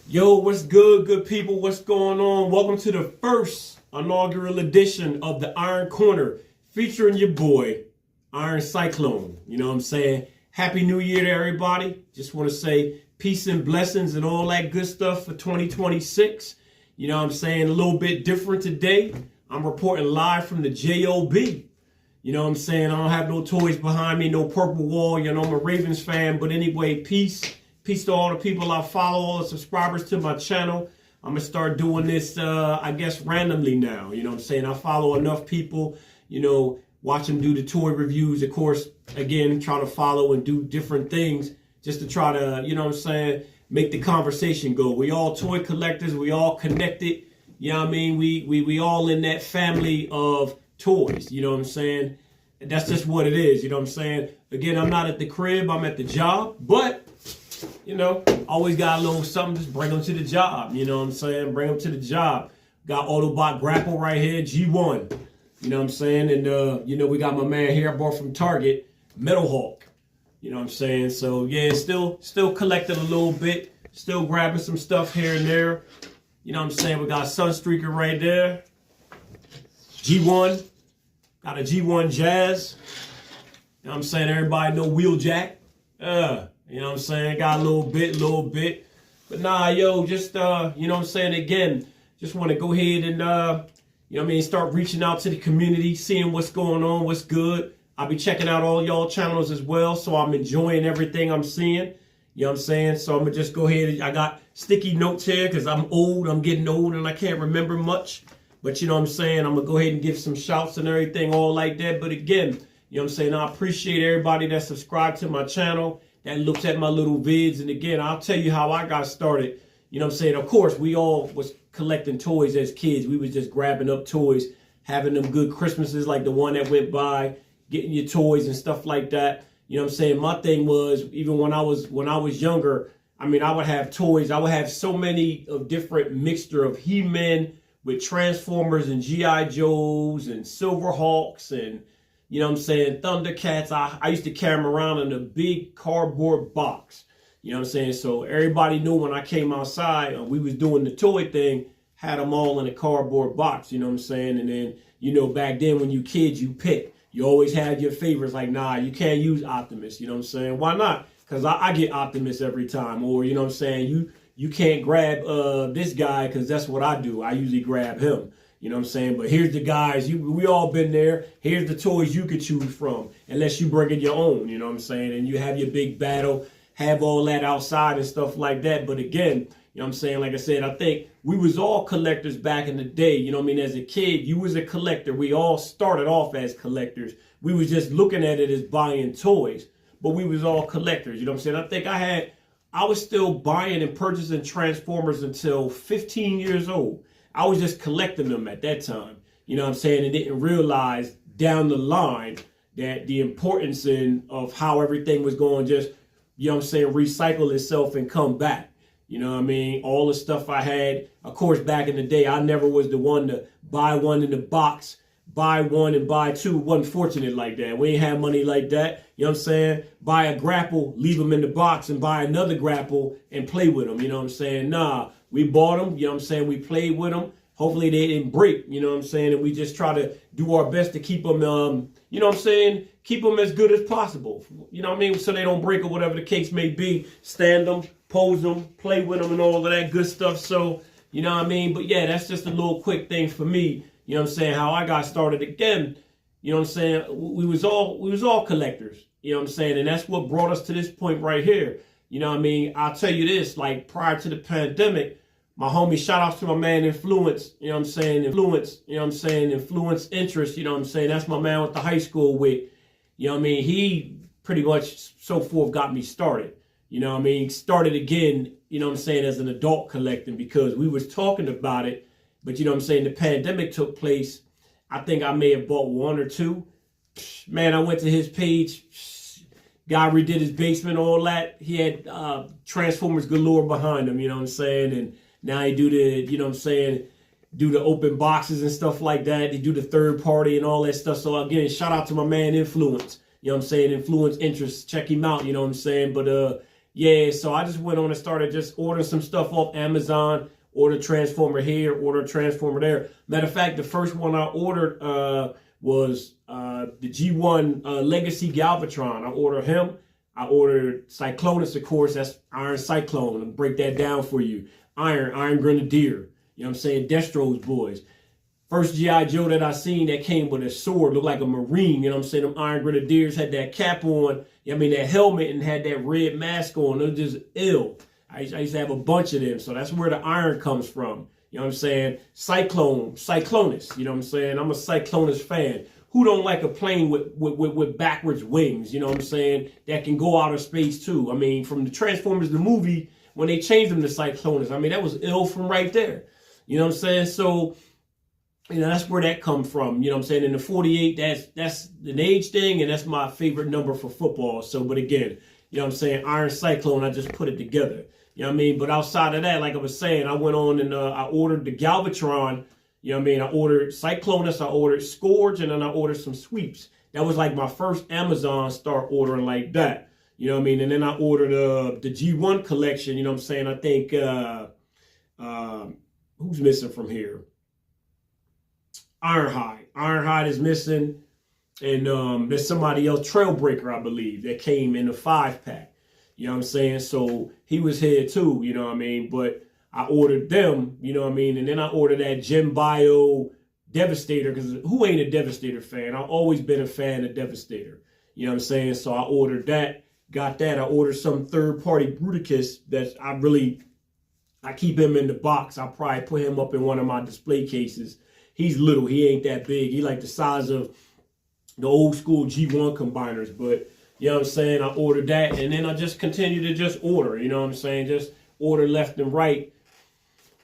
Yo, what's good people? What's going on? Welcome to the first inaugural edition of the Iron Corner featuring your boy, Iron Cyclone. You know what I'm saying? Happy New Year to everybody. Just want to say peace and blessings and all that good stuff for 2026. You know what I'm saying? A little bit different today. I'm reporting live from the JOB. You know what I'm saying? I don't have no toys behind me, no purple wall. You know, I'm a Ravens fan. But anyway, peace. Peace to all the people I follow, all the subscribers to my channel. I'm going to start doing this, I guess, randomly now. You know what I'm saying? I follow enough people, watch them do the toy reviews. Of course, again, try to follow and do different things just to try to, make the conversation go. We all toy collectors. We all connected. You know what I mean? We all in that family of toys. You know what I'm saying? That's just what it is. You know what I'm saying? Again, I'm not at the crib. I'm at the job. But always got a little something, just bring them to the job. You know what I'm saying? Bring them to the job. Got Autobot Grapple right here, G1. You know what I'm saying? And, we got my man here I bought from Target, Metal Hawk. You know what I'm saying? So, yeah, still collecting a little bit. Still grabbing some stuff here and there. You know what I'm saying? We got Sunstreaker right there. G1. Got a G1 Jazz. You know what I'm saying? Everybody know Wheeljack. You know what I'm saying? Got a little bit. But nah, yo, just, you know what I'm saying? Again, just want to go ahead and, start reaching out to the community, seeing what's going on, what's good. I'll be checking out all y'all channels as well, so I'm enjoying everything I'm seeing. You know what I'm saying? So I'm going to just go ahead. I got sticky notes here because I'm old. I'm getting old and I can't remember much. But you know what I'm saying? I'm going to go ahead and give some shouts and everything all like that. But again, you know what I'm saying? I appreciate everybody that subscribed to my channel, that looks at my little vids. And again, I'll tell you how I got started. You know what I'm saying? Of course, we all was collecting toys as kids. We was just grabbing up toys, having them good Christmases like the one that went by, getting your toys and stuff like that. You know what I'm saying? My thing was, even when I was younger, I would have toys. I would have so many of different mixture of He-Man with Transformers and G.I. Joes and Silverhawks and, you know what I'm saying, Thundercats. I used to carry them around in a big cardboard box. You know what I'm saying? So everybody knew when I came outside, we was doing the toy thing, had them all in a cardboard box. You know what I'm saying? And then, back then when you kids, you pick. You always had your favorites like, nah, you can't use Optimus. You know what I'm saying? Why not? Because I get Optimus every time. Or, you know what I'm saying, you can't grab this guy because that's what I do. I usually grab him. You know what I'm saying? But here's the guys. We all been there. Here's the toys you could choose from, unless you bring in your own. You know what I'm saying? And you have your big battle, have all that outside and stuff like that. But again, you know what I'm saying? Like I said, I think we was all collectors back in the day. You know what I mean? As a kid, you was a collector. We all started off as collectors. We was just looking at it as buying toys, but we was all collectors. You know what I'm saying? I think I was still buying and purchasing Transformers until 15 years old. I was just collecting them at that time. You know what I'm saying? And didn't realize down the line that the importance of how everything was going just, you know what I'm saying, recycle itself and come back. You know what I mean? All the stuff I had, of course, back in the day, I never was the one to buy one in the box, buy one and buy two. Wasn't fortunate like that. We ain't have money like that. You know what I'm saying? Buy a grapple, leave them in the box, and buy another grapple and play with them. You know what I'm saying? Nah, we bought them. You know what I'm saying? We played with them. Hopefully they didn't break. You know what I'm saying? And we just try to do our best to keep them, you know what I'm saying? Keep them as good as possible. You know what I mean? So they don't break or whatever the case may be. Stand them, pose them, play with them and all of that good stuff. So, you know what I mean? But yeah, that's just a little quick thing for me. You know what I'm saying? How I got started again. You know what I'm saying? We was all collectors. You know what I'm saying? And that's what brought us to this point right here. You know what I mean? I'll tell you this, like prior to the pandemic, my homie, shout outs to my man Influence, you know what I'm saying? Influence, you know what I'm saying? Influence Interest, you know what I'm saying? That's my man with the high school with. You know what I mean? He pretty much so forth got me started. You know what I mean? Started again, you know what I'm saying, as an adult collecting because we was talking about it. But you know what I'm saying? The pandemic took place. I think I may have bought one or two. Man, I went to his page. Guy redid his basement, all that. He had Transformers galore behind him, you know what I'm saying? And now he do the, you know what I'm saying, do the open boxes and stuff like that. He do the third party and all that stuff. So again, shout out to my man Influence. You know what I'm saying? Influence Interest. Check him out, you know what I'm saying? But Yeah, so I just went on and started just ordering some stuff off Amazon. Order transformer here, order transformer there. Matter of fact, the first one I ordered was the G1 Legacy Galvatron. I ordered him. I ordered Cyclonus, of course. That's Iron Cyclone. I'll break that down for you. Iron Grenadier. You know what I'm saying? Destro's boys. First G.I. Joe that I seen that came with a sword, looked like a Marine. You know what I'm saying? Them Iron Grenadiers had that cap on. I mean, that helmet, and had that red mask on. It was just ill. I used to have a bunch of them. So that's where the iron comes from. You know what I'm saying? Cyclonus. You know what I'm saying? I'm a Cyclonus fan. Who don't like a plane with backwards wings? You know what I'm saying? That can go outer space too. I mean, from the Transformers, the movie, when they changed them to Cyclonus, I mean, that was ill from right there. You know what I'm saying? So, you know, that's where that comes from. You know what I'm saying? In the 48, that's an age thing, and that's my favorite number for football. So, but again, you know what I'm saying? Iron Cyclone, I just put it together. You know what I mean? But outside of that, like I was saying, I went on and I ordered the Galvatron. You know what I mean? I ordered Cyclonus, I ordered Scourge, and then I ordered some sweeps. That was like my first Amazon start ordering like that. You know what I mean? And then I ordered the G1 collection. You know what I'm saying? I think, who's missing from here? Ironhide. Ironhide is missing. And there's somebody else, Trailbreaker, I believe, that came in the 5-pack. You know what I'm saying? So he was here too, you know what I mean? But I ordered them, you know what I mean? And then I ordered that Gem Bio Devastator, because who ain't a Devastator fan? I've always been a fan of Devastator. You know what I'm saying? So I ordered that, got that. I ordered some third-party Bruticus that I keep him in the box. I'll probably put him up in one of my display cases. He's little. He ain't that big. He like the size of the old school G1 combiners, but you know what I'm saying? I ordered that, and then I just continue to just order, you know what I'm saying? Just order left and right.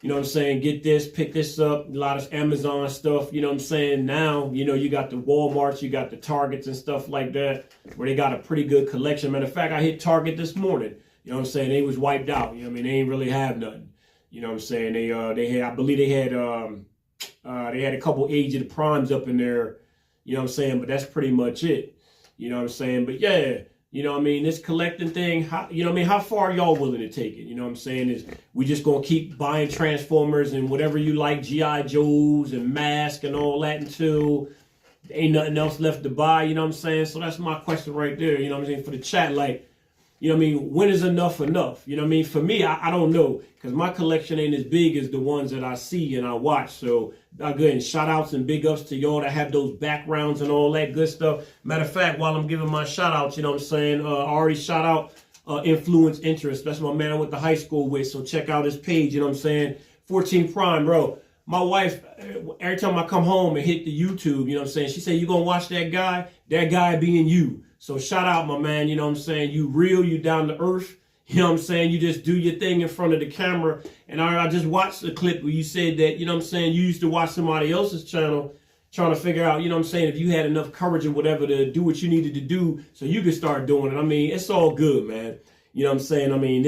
You know what I'm saying? Get this, pick this up, a lot of Amazon stuff, you know what I'm saying? Now, you know, you got the Walmarts, you got the Targets and stuff like that, where they got a pretty good collection. Matter of fact, I hit Target this morning. You know what I'm saying? They was wiped out. You know what I mean? They ain't really have nothing. You know what I'm saying? They had, I believe they had a couple Age of the Primes up in there, you know what I'm saying? But that's pretty much it. You know what I'm saying? But yeah, you know what I mean? This collecting thing, you know what I mean? How far are y'all willing to take it? You know what I'm saying? Is we just going to keep buying Transformers and whatever you like, G.I. Joes and Mask and all that until ain't nothing else left to buy, you know what I'm saying? So that's my question right there, you know what I'm saying? For the chat, like, you know what I mean? When is enough enough? You know what I mean? For me, I don't know, because my collection ain't as big as the ones that I see and I watch. So again, shout outs and big ups to y'all that have those backgrounds and all that good stuff. Matter of fact, while I'm giving my shout outs, you know what I'm saying? I already shout out Influence Interest. That's my man I went to high school with. So check out his page, you know what I'm saying? 14 Prime, bro. My wife, every time I come home and hit the YouTube, you know what I'm saying? She said, you gonna watch that guy? That guy being you. So shout out, my man, you know what I'm saying? You real, you down to earth. You know what I'm saying? You just do your thing in front of the camera. And I just watched the clip where you said that, you know what I'm saying, you used to watch somebody else's channel trying to figure out, you know what I'm saying, if you had enough courage or whatever to do what you needed to do so you could start doing it. I mean, it's all good, man. You know what I'm saying? I mean,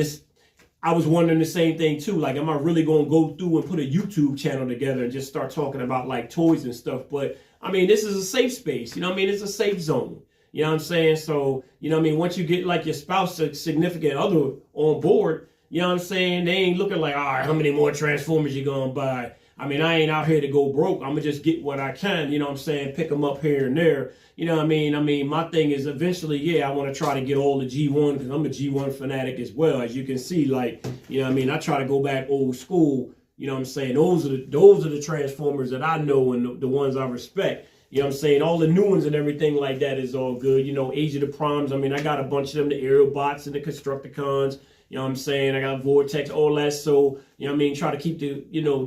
I was wondering the same thing too. Like, am I really going to go through and put a YouTube channel together and just start talking about like toys and stuff? But I mean, this is a safe space. You know what I mean? It's a safe zone. You know what I'm saying? So, you know what I mean? Once you get like your spouse or significant other on board, you know what I'm saying? They ain't looking like, all right, how many more Transformers you gonna buy? I mean, I ain't out here to go broke. I'm gonna just get what I can, you know what I'm saying? Pick them up here and there. You know what I mean? I mean, my thing is eventually, yeah, I want to try to get all the G1 because I'm a G1 fanatic as well. As you can see, like, you know what I mean? I try to go back old school. You know what I'm saying? Those are the Transformers that I know and the ones I respect. You know what I'm saying? All the new ones and everything like that is all good. You know, Age of the Primes. I mean, I got a bunch of them, the Aerobots and the Constructicons. You know what I'm saying? I got Vortex, all that. So, you know what I mean? Try to keep the, you know,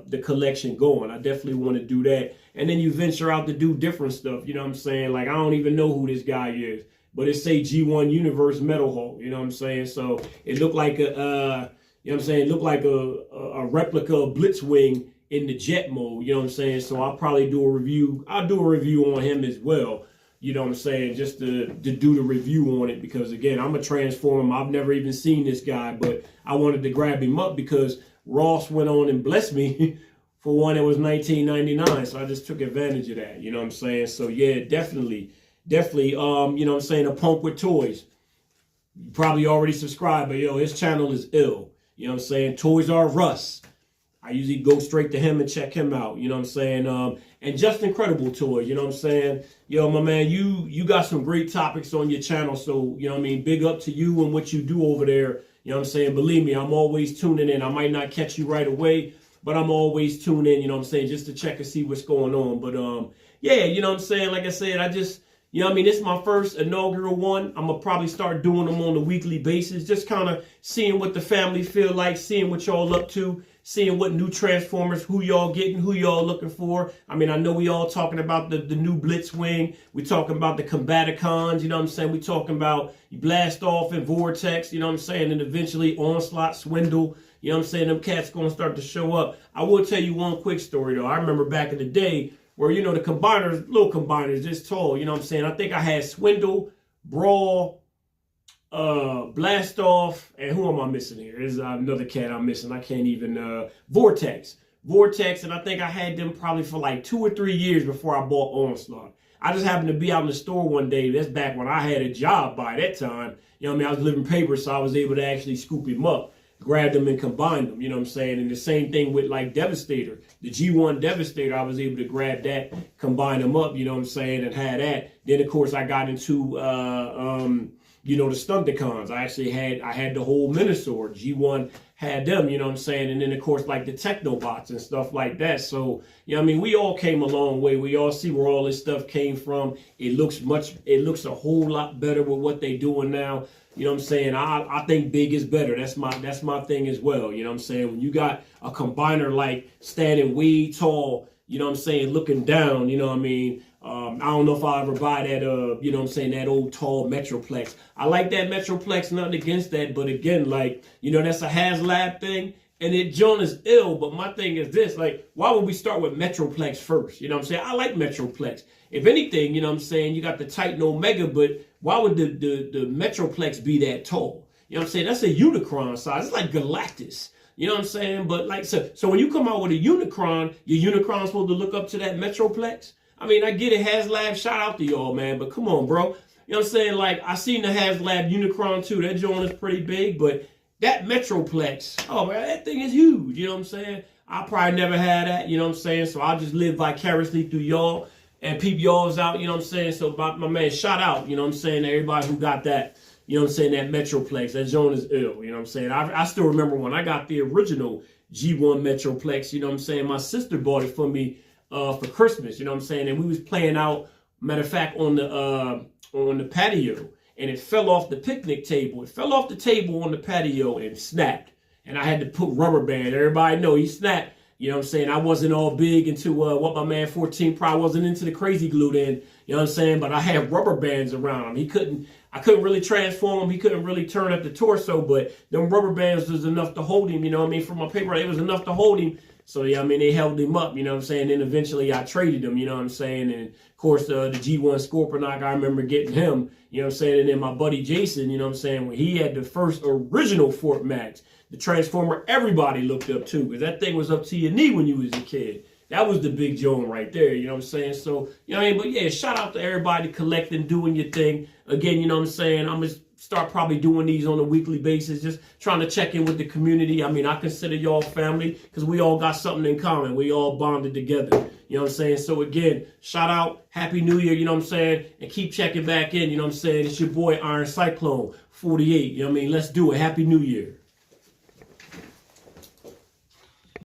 the collection going. I definitely want to do that. And then you venture out to do different stuff. You know what I'm saying? Like, I don't even know who this guy is. But it say G1 Universe Metal Hulk. You know what I'm saying? So, it looked like you know what I'm saying? It looked like a replica of Blitzwing in the jet mode, you know what I'm saying? So I'll probably do a review. I'll do a review on him as well, you know what I'm saying? Just to do the review on it because, again, I'm a Transformer. I've never even seen this guy, but I wanted to grab him up because Ross went on and blessed me for one that was $19.99. So I just took advantage of that, you know what I'm saying? So, yeah, definitely, you know what I'm saying, a punk with toys. You probably already subscribed, but yo, his channel is ill. You know what I'm saying? Toys R Us. I usually go straight to him and check him out. You know what I'm saying? And Just Incredible Toys. You know what I'm saying? Yo, my man, you got some great topics on your channel. So, you know what I mean? Big up to you and what you do over there. You know what I'm saying? Believe me, I'm always tuning in. I might not catch you right away, but I'm always tuning in, you know what I'm saying, just to check and see what's going on. But, yeah, you know what I'm saying? Like I said, you know what I mean? This is my first inaugural one. I'm going to probably start doing them on a weekly basis, just kind of seeing what the family feel like, seeing what y'all up to, seeing what new Transformers, who y'all getting, who y'all looking for. I mean, I know we all talking about the new Blitzwing. We talking about the Combaticons, you know what I'm saying? We talking about Blast Off and Vortex, you know what I'm saying? And eventually Onslaught, Swindle, you know what I'm saying? Them cats going to start to show up. I will tell you one quick story, though. I remember back in the day, where, you know, the combiners, little combiners, this tall, you know what I'm saying? I think I had Swindle, Brawl, Blast Off, and who am I missing here? There's another cat I'm missing. I can't even, Vortex. Vortex, and I think I had them probably for like 2 or 3 years before I bought Onslaught. I just happened to be out in the store one day. That's back when I had a job by that time. You know what I mean? I was living paper, so I was able to actually scoop him up, grab them and combine them, you know what I'm saying? And the same thing with like Devastator. The G1 Devastator, I was able to grab that, combine them up, you know what I'm saying, and had that. Then, of course, I got into, you know, the Stunticons. I had the whole Minosaur. G1 had them, you know what I'm saying? And then, of course, like the Technobots and stuff like that. So, you know what I mean? We all came a long way. We all see where all this stuff came from. It looks a whole lot better with what they doing now. You know what I'm saying? I think big is better. That's my thing as well. You know what I'm saying? When you got a combiner like standing way tall, you know what I'm saying, looking down, you know what I mean? I don't know if I'll ever buy that, you know what I'm saying, that old tall Metroplex. I like that Metroplex, nothing against that. But again, like, you know, that's a HasLab thing. And it John is ill, but my thing is this, like, why would we start with Metroplex first? You know what I'm saying? I like Metroplex. If anything, you know what I'm saying, you got the Titan Omega, but why would the Metroplex be that tall? You know what I'm saying? That's a Unicron size. It's like Galactus. You know what I'm saying? But like, so when you come out with a Unicron, your Unicron's supposed to look up to that Metroplex? I mean, I get it, HasLab, shout out to y'all, man, but come on, bro. You know what I'm saying? Like, I seen the HasLab Unicron too. That joint is pretty big, but that Metroplex, oh man, that thing is huge. You know what I'm saying? I probably never had that, you know what I'm saying? So I'll just live vicariously through y'all and peep y'all's out, you know what I'm saying? So my man, shout out, you know what I'm saying, to everybody who got that, you know what I'm saying, that Metroplex. That joint is ill, you know what I'm saying? I still remember when I got the original G1 Metroplex, you know what I'm saying? My sister bought it for me for Christmas, you know what I'm saying? And we was playing out, matter of fact, on the patio. And it fell off the picnic table. It fell off the table on the patio and snapped. And I had to put rubber band. Everybody know he snapped. You know what I'm saying? I wasn't all big into what my man 14 probably wasn't into the crazy glue then. You know what I'm saying? But I had rubber bands around him. I couldn't really transform him. He couldn't really turn up the torso, but them rubber bands was enough to hold him. You know what I mean? For my paper, it was enough to hold him. So, yeah, I mean, they held him up, you know what I'm saying? Then eventually I traded him, you know what I'm saying? And, of course, the G1 Scorponok, I remember getting him, you know what I'm saying? And then my buddy Jason, you know what I'm saying? When he had the first original Fort Max, the Transformer everybody looked up to, because that thing was up to your knee when you was a kid. That was the big joint right there, you know what I'm saying? So, you know what I mean? But, yeah, shout out to everybody collecting, doing your thing. Again, you know what I'm saying? I'm going to start probably doing these on a weekly basis, just trying to check in with the community. I mean, I consider y'all family because we all got something in common. We all bonded together. You know what I'm saying? So again, shout out, Happy New Year, you know what I'm saying? And keep checking back in, you know what I'm saying? It's your boy Iron Cyclone 48, you know what I mean? Let's do it. Happy New Year.